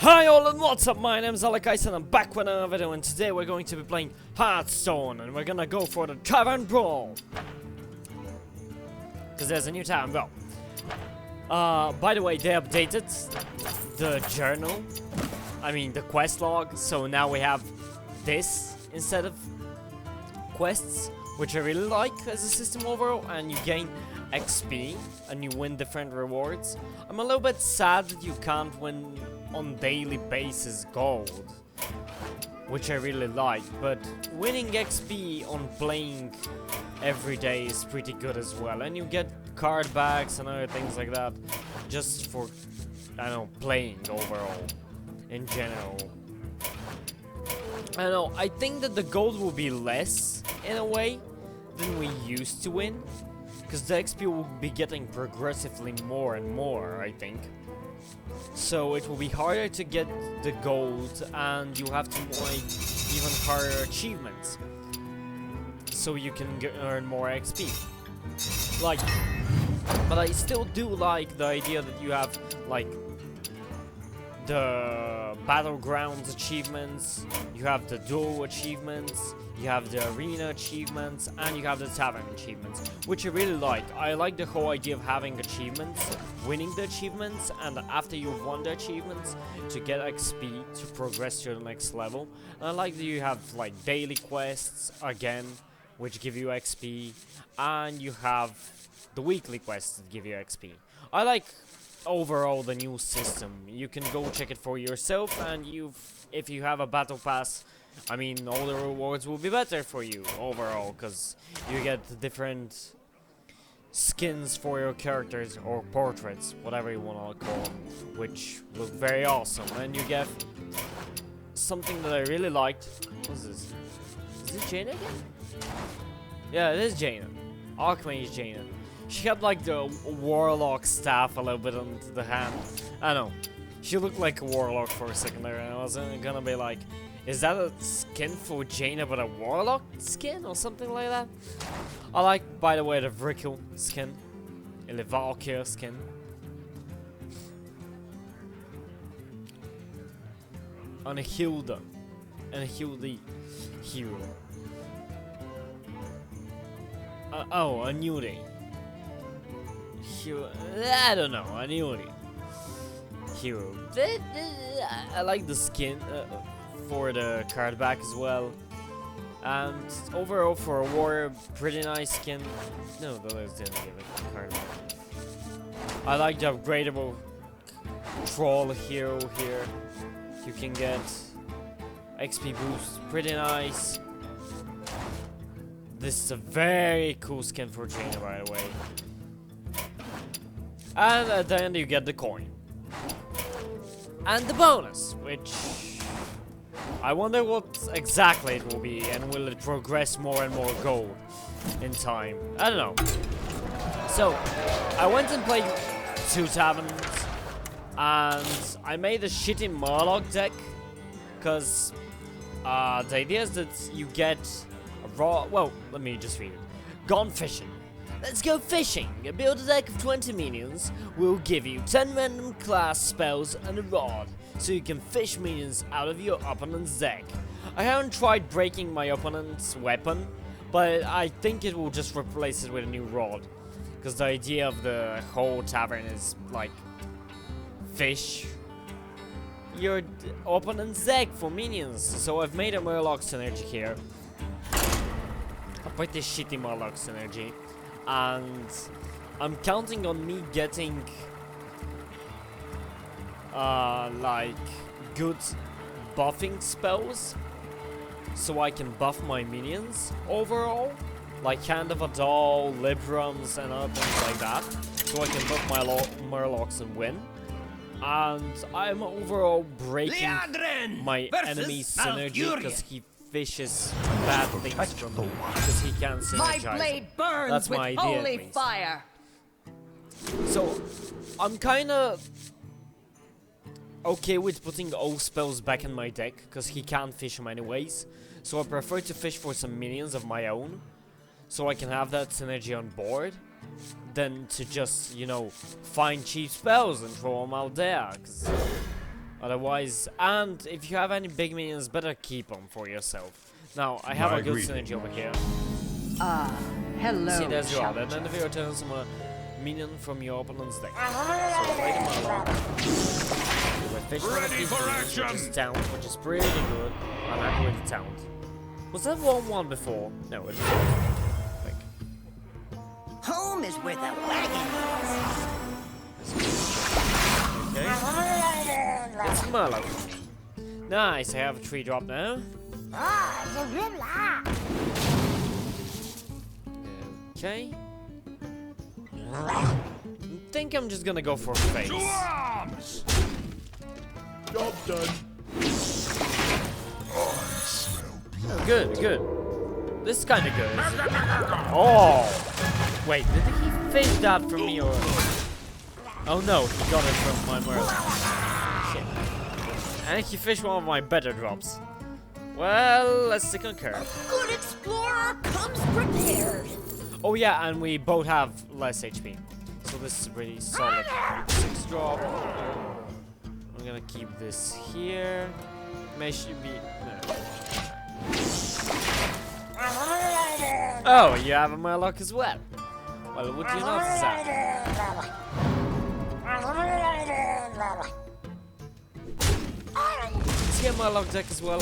Hi all and what's up, my name is Alekais and I'm back with another video, and today we're going to be playing HearthStone and we're gonna go for the Tavern Brawl. Because there's a new Tavern Brawl. By the way, they updated the journal, the quest log, so now we have this instead of quests, which I really like as a system overall, and you gain XP and you win different rewards. I'm a little bit sad that you can't win on daily basis gold, which I really like, but winning XP on playing every day is pretty good as well, and you get card bags and other things like that just for, I don't know, playing overall in general. I don't know, I think that the gold will be less in a way than we used to win, because the XP will be getting progressively more and more, I think. So it will be harder to get the gold, and you have to make even harder achievements, so you can earn more XP. But I still do like the idea that you have the battlegrounds achievements, you have the duel achievements, you have the arena achievements, and you have the tavern achievements, which I really like. I like the whole idea of having achievements, winning the achievements, and after you've won the achievements, to get XP to progress to the next level. And I like that you have daily quests again, which give you XP, and you have the weekly quests that give you XP. I like overall the new system. You can go check it for yourself, and if you have a battle pass, all the rewards will be better for you overall, because you get different skins for your characters, or portraits, whatever you want to call them, which look very awesome. And you get something that I really liked. What's this? Is it Jaina again? Yeah, it is Jaina. Archmage Jaina. She had the warlock staff a little bit on the hand. I don't know. She looked like a warlock for a second there, and I was gonna be like, is that a skin for Jaina but a warlock skin or something like that? I like, by the way, the Vrikil skin. And the Valkyr skin. And a Hilda. And a Hilda hero. Oh, a Newty. Hero. I don't know, a Newty. Hero. I like the skin. For the card back as well, and overall for a warrior, pretty nice skin. No, the others didn't give it a card back. I like the upgradable troll hero here. You can get XP boost, pretty nice. This is a very cool skin for Jaina, by the way. And at the end you get the coin and the bonus, which I wonder what exactly it will be, and will it progress more and more gold in time? I don't know. So, I went and played 2 taverns, and I made a shitty Murloc deck, because the idea is that you get a raw... Well, let me just read it. Gone Fishing. Let's go fishing! Build a deck of 20 minions. We'll give you 10 random class spells and a rod, so you can fish minions out of your opponent's deck. I haven't tried breaking my opponent's weapon, but I think it will just replace it with a new rod. Because the idea of the whole tavern is fish your opponent's deck for minions. So I've made a Murloc synergy here. A pretty shitty Murloc synergy. And I'm counting on me getting good buffing spells, so I can buff my minions overall, like Hand of a Doll, Librams, and other things like that, so I can buff my Murlocs and win. And I'm overall breaking my enemy's synergy, because he fishes bad things from me, because he can't synergize. My blade burns. That's my idea, holy fire. So I'm kinda okay with putting all spells back in my deck, because he can't fish them anyways. So I prefer to fish for some minions of my own, so I can have that synergy on board, than to just, find cheap spells and throw them out there. 'Cause Otherwise, and if you have any big minions, better keep them for yourself. Now, I have a good synergy over here. Hello. See, there's your outlet, and if you return some minion from your opponent's deck. So, play them along. Ready for action! Which is talent, which is pretty good. I'm happy with the talent. Was that 1-1 before? No, it was. Home is where the wagon is. Okay. It's Murloc. Nice, I have a 3-drop now. Okay. I think I'm just gonna go for a face. To arms! Job done. Oh, good, good. This is kind of good. Isn't it? Oh! Wait, did he fish that from me or? Oh no, he got it from my Murloc. Shit. And he fished one of my better drops. Well, let's stick on curve. Good explorer comes prepared. Oh yeah, and we both have less HP. So this is pretty solid. 6-drop. I'm gonna keep this here. May should be. No. Oh, you have a Murloc as well. Well, would you notice that? Is he a Murloc deck as well?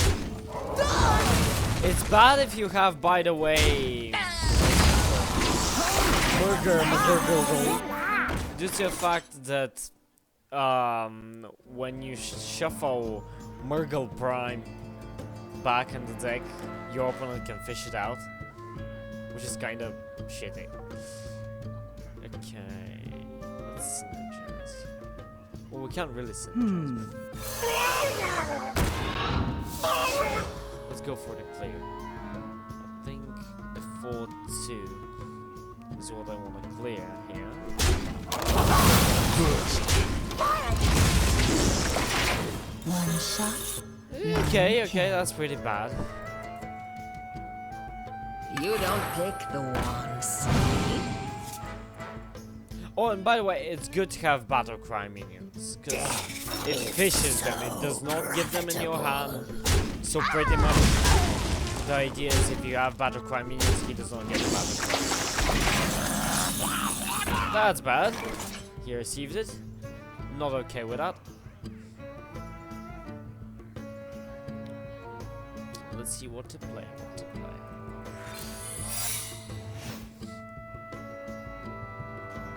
It's bad if you have, by the way, due to the fact that when you shuffle Murgle Prime back in the deck, your opponent can fish it out, which is kind of shitty. Okay, let's synergize. Well, we can't really synergize. Let's go for the clear. I think the 4-2 is what I want to clear here. One shot. Okay, okay, that's pretty bad. You don't pick the ones. Oh, and by the way, it's good to have battle cry minions, because it fishes them, it does not give them in your hand. So pretty much the idea is if you have battle cry minions, he does not get the battle cry. That's bad. He received it. Not okay with that. Let's see what to play.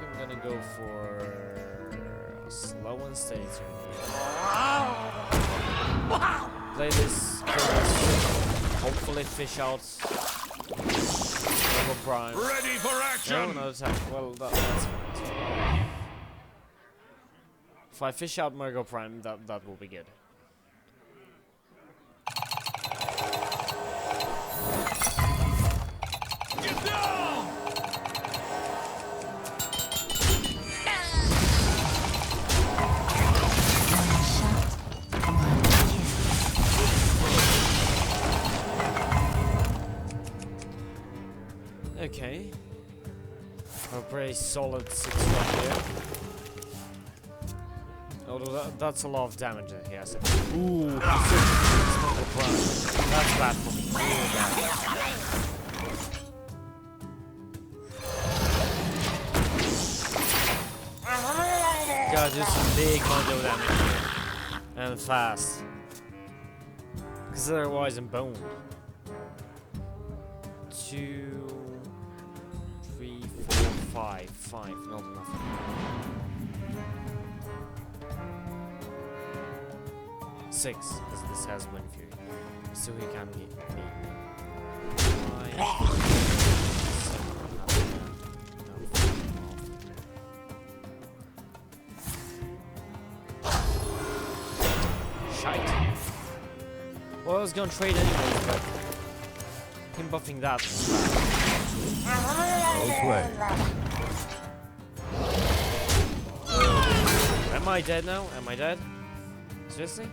I'm gonna go for a slow and steady turn here. Play this, hopefully fish out Murgle Prime. Ready for action! No attack. Well, that's fine. If I fish out Murgle Prime, that will be good. Get down! Okay. A pretty solid 6-drop here. Although that's a lot of damage that he has. Ooh, that's bad for me. Really bad. Gotta do some big mondo damage here. And fast. Because otherwise I'm boned. 2, 3, 4, 5. 5, not enough. 6, because this has Wind Fury. So he can get me. 5, 7, shite. Well, I was gonna trade anyways, but him buffing that. Am I dead now? Am I dead? Seriously?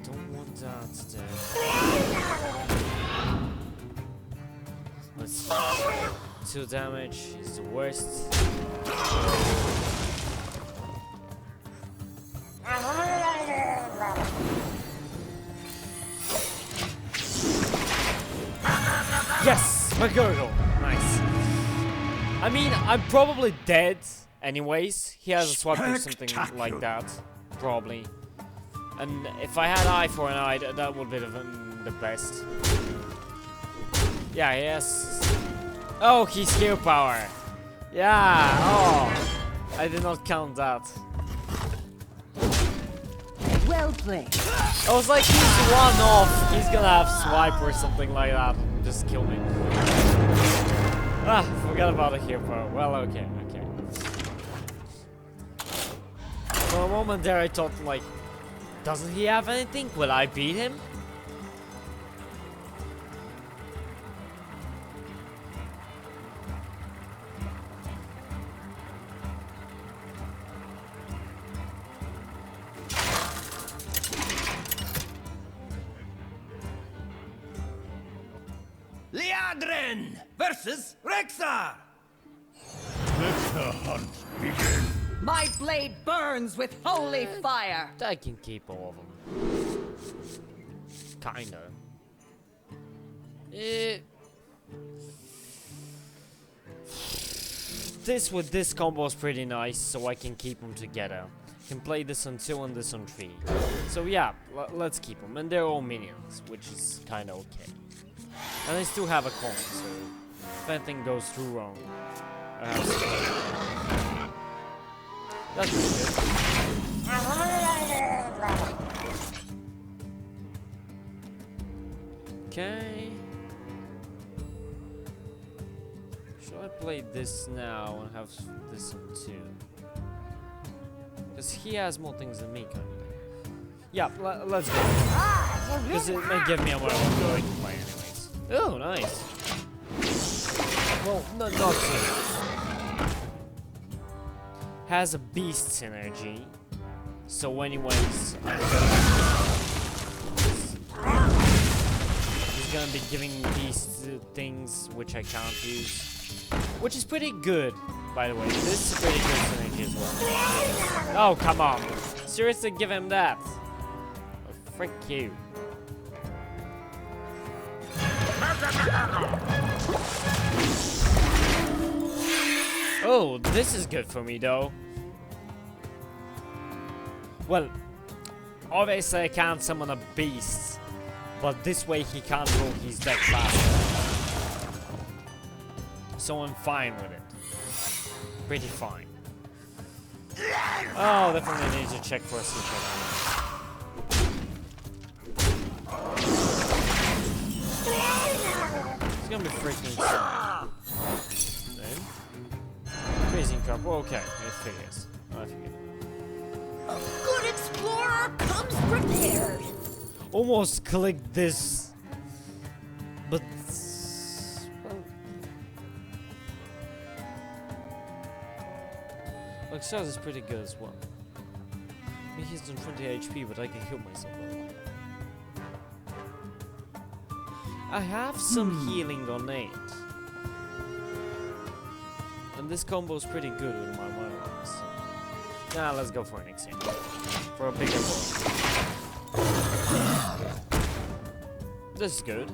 Don't want that dead. Let's see. 2 damage is the worst. Yes! McGurgle! Nice. I mean, I'm probably dead anyways. He has a swipe or something like that. Probably. And if I had eye for an eye, that would be the best. Yeah, yes. Oh, he's skill power. Yeah, oh. I did not count that. Well played. I was like, he's one off. He's gonna have swipe or something like that. Just kill me. Ah, forgot about the hero. Well, okay, okay. For a moment there I thought, like, doesn't he have anything? Will I beat him? Liadrin versus Rexar. Let the hunt begin. My blade burns with holy fire. I can keep all of them. Kinda. This with this combo is pretty nice, so I can keep them together. Can play this on 2 and this on 3. So yeah, let's keep them. And they're all minions, which is kinda okay. And I still have a coin, so if anything goes too wrong, I have some. That's pretty good. Okay. Should I play this now and have this on 2? Because he has more things than me, kind of. Yeah, let's go. Because it may give me a more going to play anyways. Oh, nice. Well, not so. Has a beast's energy. So when he wins, he's gonna be giving beast things which I can't use. Which is pretty good, by the way. This is pretty good synergy as well. Oh, come on. Seriously, give him that. Oh, frick you. Oh, this is good for me though. Well, obviously I can't summon a beast, but this way he can't roll his deck faster. So I'm fine with it. Pretty fine. Oh, definitely need to check for a secret. It's gonna be freaking fun. Then freezing trap. Oh, okay, it figures. I figured. A good explorer comes prepared. Almost clicked this, but well, like Saz is pretty good as well. I mean, he's done 20 HP, but I can heal myself. I have some healing on 8. And this combo is pretty good with my weapons. Nah, let's go for an exchange. For a bigger ball. This is good.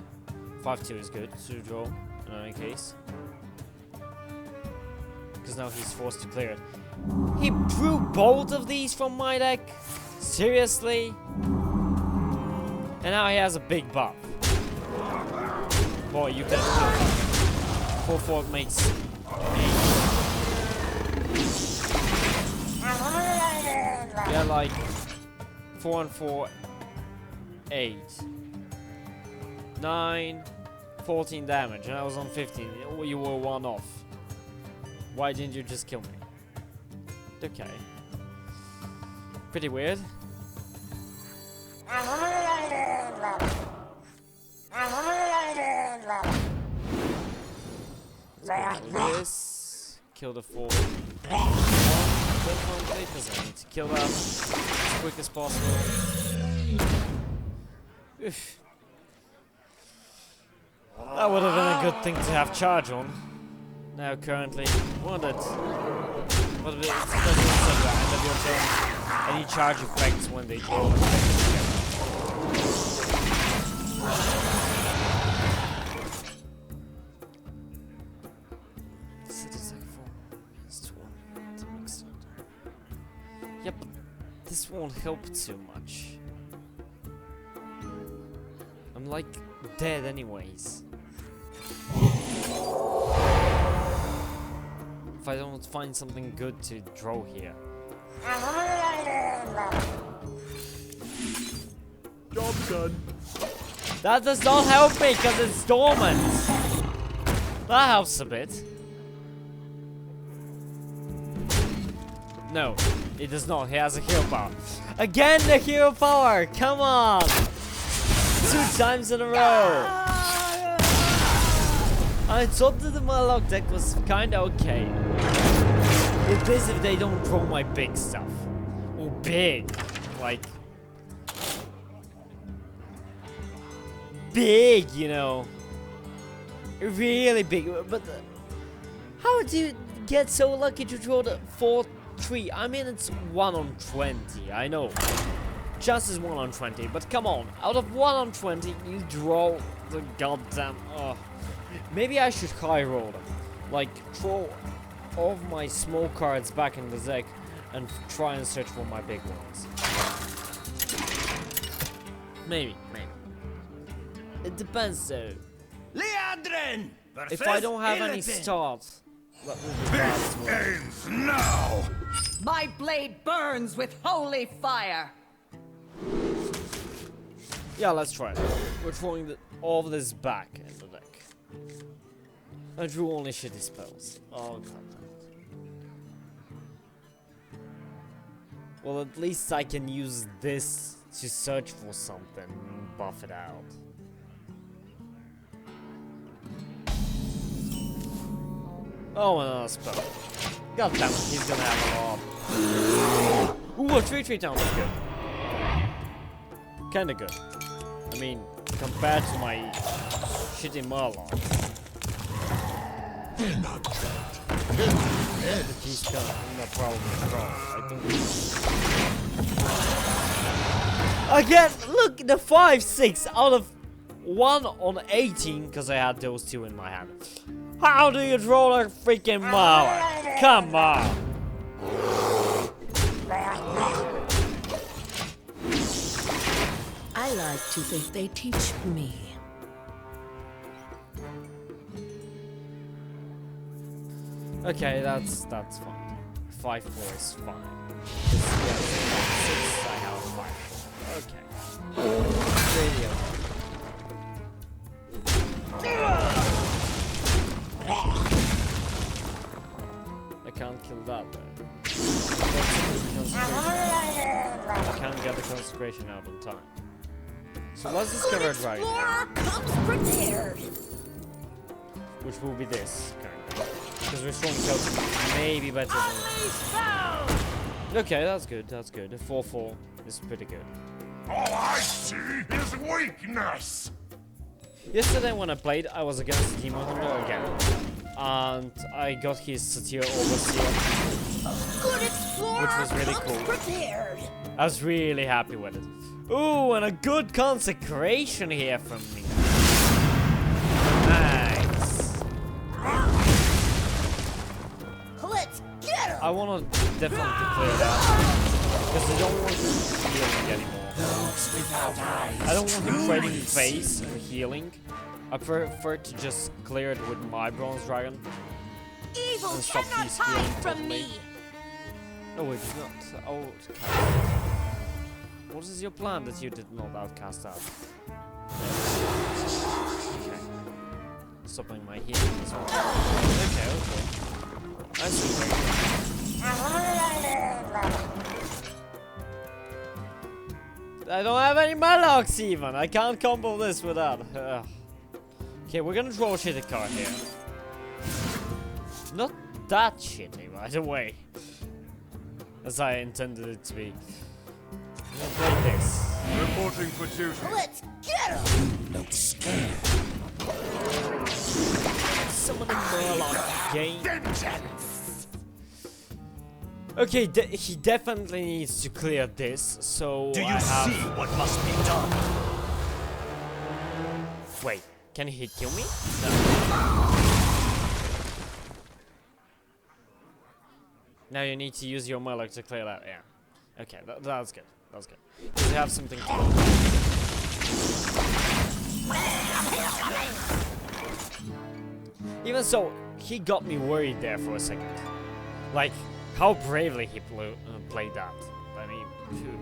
5-2 is good to draw in any case. Because now he's forced to clear it. He drew both of these from my deck? Seriously? And now he has a big buff. Boy, you can do it. 4-4 makes 8. Yeah, like 4 and 4, 8. 9, 14 damage, and I was on 15. You were 1 off. Why didn't you just kill me? Okay. Pretty weird. This. Kill the 4. Because I need to kill that as quick as possible. Oof. That would have been a good thing to have charge on. Now currently, wanted. But it's doesn't say that end of your turn. Any charge effects when they draw the effects together. Yep, but this won't help too much. I'm like dead anyways. If I don't find something good to draw here. Job done. That does not help me because it's dormant. That helps a bit. No, it does not. He has a hero power. Again, the hero power. Come on. 2 times in a row. I thought that the Murloc deck was kinda okay. It is if they don't draw my big stuff. Or big. Like... big, you know. Really big. But... how do you get so lucky to draw the 4-3? I mean, it's 1 on 20, I know. Just is 1 on 20, but come on. Out of 1 on 20, you draw the goddamn... maybe I should high roll them. Like, throw all of my small cards back in the deck and try and search for my big ones. Maybe. It depends though. Leandrin versus If I don't have any Illidan. start, that will be bad as well. Ends now! My blade burns with holy fire. Yeah, let's try it. We're throwing all of this back in the deck. I drew only shitty spells. Oh god. Well, at least I can use this to search for something and buff it out. Oh, another spell. God damn it, he's gonna have a lot. Ooh, a 3/3 down, that's good. Kinda good. I mean, compared to my shitty Murloc. He's gonna probably draw. I think. Again, look, the 5/6 out of 1 on 18, because I had those 2 in my hand. How do you draw a freaking Murloc? Come on. I like to think they teach me. Okay, that's fine. 5/4 is fine. Yes, 6, I have 5/4. Okay. Radio. I can't kill that though. I can't get the concentration out in time. So let's discover a dragon here, Comes prepared. which will be this kind of. Because we're strong Celtic, maybe better than. Okay, that's good. That's good. A 4/4 is pretty good. All I see is weakness! Yesterday when I played, I was against Demon Hunter again, and I got his Satyr Overseer, Good explorer which was really comes cool. prepared. I was really happy with it. Ooh, and a good consecration here from me. Nice. Let's get him. I want to definitely play that because I don't want him healing anymore. I don't want him trading face and healing. I prefer to just clear it with my bronze dragon. Evil And stop cannot these hide healing from totally. me. Oh, it's not. Oh, okay. What is your plan that you did not outcast out? Okay. Stopping my healing as well. Okay. I see. I don't have any Murlocs even. I can't combo this with that. Okay, we're gonna draw a shitty card here. Not that shitty, by the way. As I intended it to be. I'm gonna play this. Reporting for duty. Let's get him. Not scared. Summon a Murloc game. Vengeance! Okay, he definitely needs to clear this, so Do you I have... see what must be done? Wait, can he kill me? No. Now you need to use your Murloc to clear that, yeah. Okay, that's good, that's good. Because you have something to do. Even so, he got me worried there for a second. Like, how bravely he played that. I mean, phew.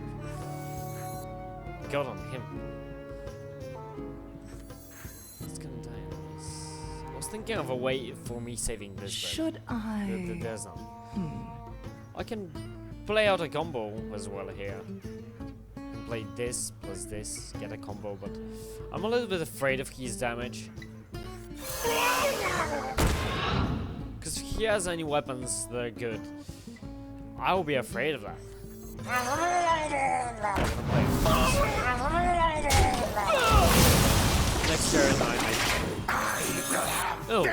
God on him. It's gonna die in this. I was thinking of a way for me saving this. Should I? There's none. I can play out a combo as well here. Play this plus this, get a combo, but I'm a little bit afraid of his damage. Because if he has any weapons that are good, I will be afraid of that. Next turn, oh,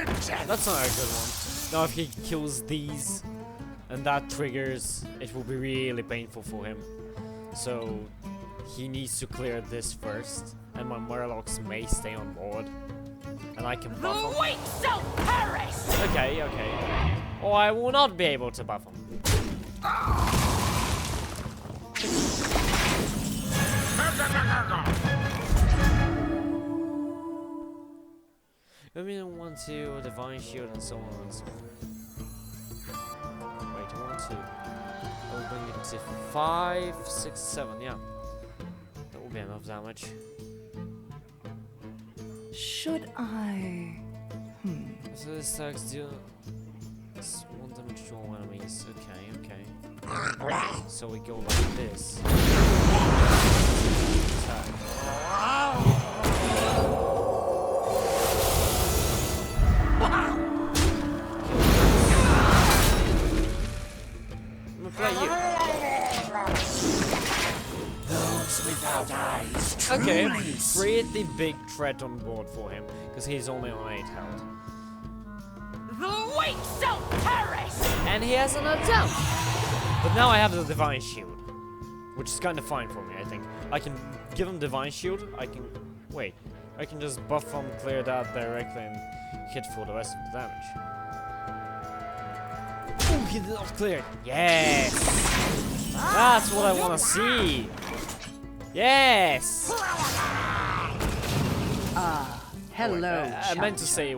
that's not a good one. Now if he kills these, and that triggers, it will be really painful for him. So he needs to clear this first, and my Murlocs may stay on board, and I can buff him. The weak shall perish! Okay, okay. Or I will not be able to buff him. Maybe I want to Divine Shield and so on and so on. Wait, I want to. I will bring it to 5, 6, 7, yeah. That will be enough damage. Should I? So this attacks deal 1 damage to all enemies. Okay, okay. So we go like this. Attack. I'm gonna play you. Those without eyes. Okay, pretty big threat on board for him, because he's only on 8 health. The weak shall perish! And he has another down. But now I have the Divine Shield, which is kind of fine for me, I think. I can give him Divine Shield, I can... Wait, I can just buff him, clear that directly, and hit for the rest of the damage. Oh, he did not clear it. Yes! That's what I want to see! Yes! Hello, Wait, I meant to say...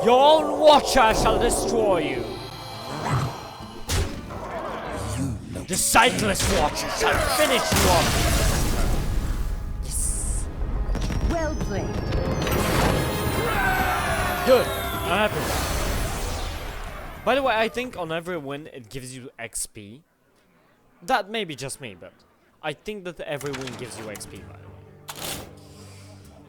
Your own watcher shall destroy you! The sightless watcher shall finish you off! Yes! Well played. Good! I'm happy with that. By the way, I think on every win it gives you XP. That may be just me, but I think that every win gives you XP, by the way.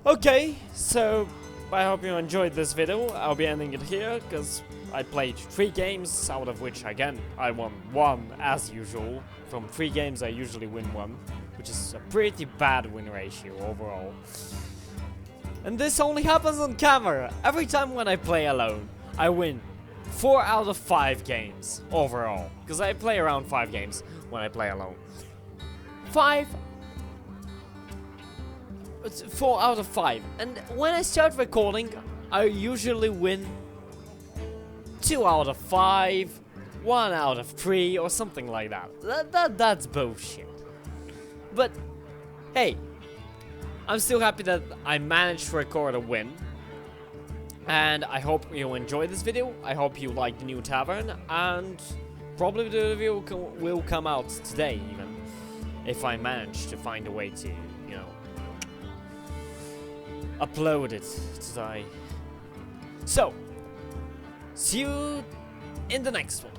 Okay, so I hope you enjoyed this video. I'll be ending it here, because I played 3 games, out of which, again, I won 1 as usual. From 3 games I usually win 1, which is a pretty bad win ratio overall. And this only happens on camera. Every time when I play alone, I win 4 out of 5 games overall. Because I play around 5 games when I play alone. 4 out of 5. And when I start recording, I usually win 2 out of 5, 1 out of 3, or something like that. That's bullshit. But, hey, I'm still happy that I managed to record a win. And I hope you enjoyed this video. I hope you like the new tavern. And probably the video will come out today, even. If I manage to find a way to, you know, upload it today. So, see you in the next one.